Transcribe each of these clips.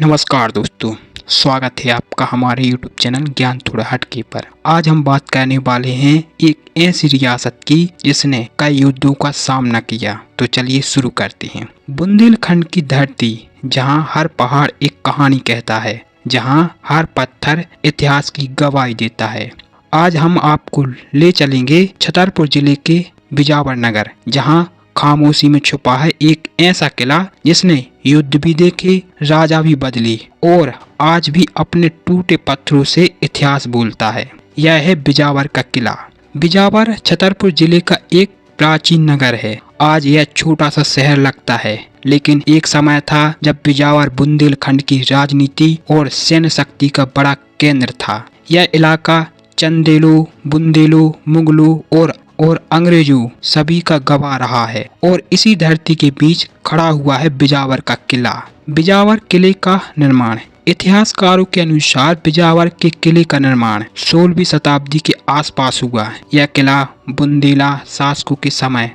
नमस्कार दोस्तों, स्वागत है आपका हमारे YouTube चैनल ज्ञान थोड़ा हटके पर। आज हम बात करने वाले हैं एक ऐसी रियासत की जिसने कई युद्धों का सामना किया। तो चलिए शुरू करते हैं। बुंदेलखंड की धरती, जहां हर पहाड़ एक कहानी कहता है, जहां हर पत्थर इतिहास की गवाही देता है। आज हम आपको ले चलेंगे छतरपुर जिले के बिजावर नगर, जहां खामोशी में छुपा है एक ऐसा किला जिसने युद्ध भी देखे, राजा भी बदले और आज भी अपने टूटे पत्थरों से इतिहास बोलता है। यह है बिजावर का किला। बिजावर छतरपुर जिले का एक प्राचीन नगर है। आज यह छोटा सा शहर लगता है, लेकिन एक समय था जब बिजावर बुंदेलखंड की राजनीति और सैन्य शक्ति का बड़ा केंद्र था। यह इलाका चंदेलों, बुंदेलों, मुगलों और अंग्रेजों सभी का गवाह रहा है और इसी धरती के बीच खड़ा हुआ है बिजावर का किला। बिजावर किले का निर्माण, इतिहासकारों के अनुसार बिजावर के किले का निर्माण 16वीं शताब्दी के आसपास हुआ। यह किला बुंदेला शासकों के समय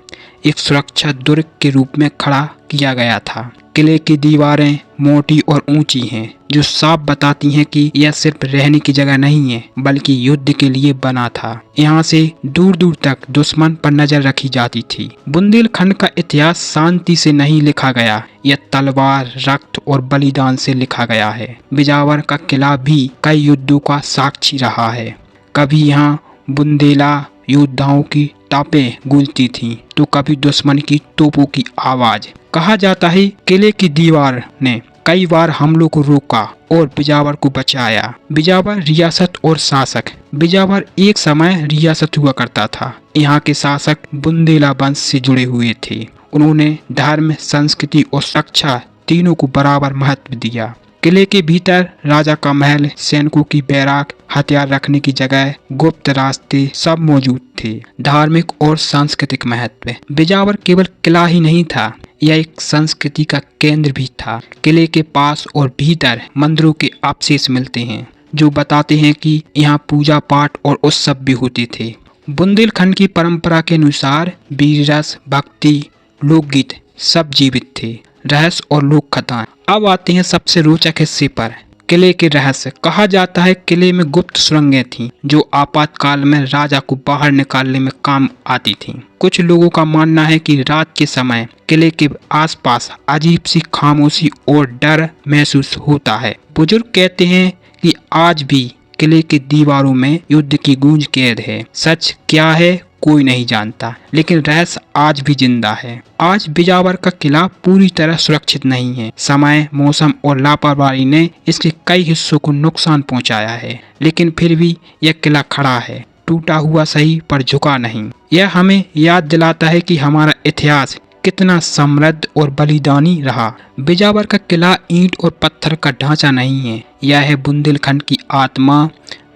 एक सुरक्षा दुर्ग के रूप में खड़ा किया गया था। किले की दीवारें मोटी और ऊंची हैं, जो साफ बताती हैं कि यह सिर्फ रहने की जगह नहीं है, बल्कि युद्ध के लिए बना था। यहाँ से दूर दूर तक दुश्मन पर नजर रखी जाती थी। बुंदेलखंड का इतिहास शांति से नहीं लिखा गया, यह तलवार, रक्त और बलिदान से लिखा गया है। बिजावर का किला भी कई युद्धों का साक्षी रहा है। कभी यहाँ बुंदेला योद्धाओं की टापें गूंजती थीं, तो कभी दुश्मन की तोपों की आवाज। कहा जाता है किले की दीवार ने कई बार हमलों को रोका और बिजावर को बचाया। बिजावर रियासत और शासक। बिजावर एक समय रियासत हुआ करता था। यहाँ के शासक बुंदेला वंश से जुड़े हुए थे। उन्होंने धर्म, संस्कृति और रक्षा तीनों को बराबर महत्व दिया। किले के भीतर राजा का महल, सैनिकों की बैराक, हथियार रखने की जगह, गुप्त रास्ते सब मौजूद थे। धार्मिक और सांस्कृतिक महत्व। बिजावर केवल किला ही नहीं था, यह एक संस्कृति का केंद्र भी था। किले के पास और भीतर मंदिरों के अवशेष मिलते हैं, जो बताते हैं कि यहाँ पूजा पाठ और उत्सव भी होते थे। बुंदेलखंड की परंपरा के अनुसार वीर रस, भक्ति, लोकगीत सब जीवित थे। रहस्य और लोक कथाएं। अब आते हैं सबसे रोचक हिस्से पर, किले के रहस्य। कहा जाता है किले में गुप्त सुरंगें थीं, जो आपातकाल में राजा को बाहर निकालने में काम आती थीं। कुछ लोगों का मानना है कि रात के समय किले के आसपास अजीब सी खामोशी और डर महसूस होता है। बुजुर्ग कहते हैं कि आज भी किले की दीवारों में युद्ध की गूंज कैद है। सच क्या है कोई नहीं जानता, लेकिन रहस्य आज भी जिंदा है। आज बिजावर का किला पूरी तरह सुरक्षित नहीं है। समय, मौसम और लापरवाही ने इसके कई हिस्सों को नुकसान पहुंचाया है, लेकिन फिर भी यह किला खड़ा है, टूटा हुआ सही पर झुका नहीं। यह हमें याद दिलाता है कि हमारा इतिहास कितना समृद्ध और बलिदानी रहा। बिजावर का किला ईंट और पत्थर का ढांचा नहीं है, यह है बुंदेलखंड की आत्मा,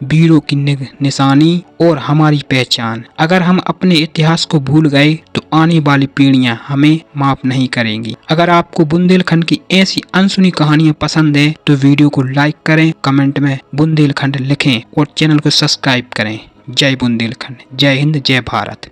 वीरों की निशानी और हमारी पहचान। अगर हम अपने इतिहास को भूल गए तो आने वाली पीढ़ियां हमें माफ नहीं करेंगी। अगर आपको बुंदेलखंड की ऐसी अनसुनी कहानियां पसंद है तो वीडियो को लाइक करें, कमेंट में बुंदेलखंड लिखें और चैनल को सब्सक्राइब करें। जय बुंदेलखंड, जय हिंद, जय भारत।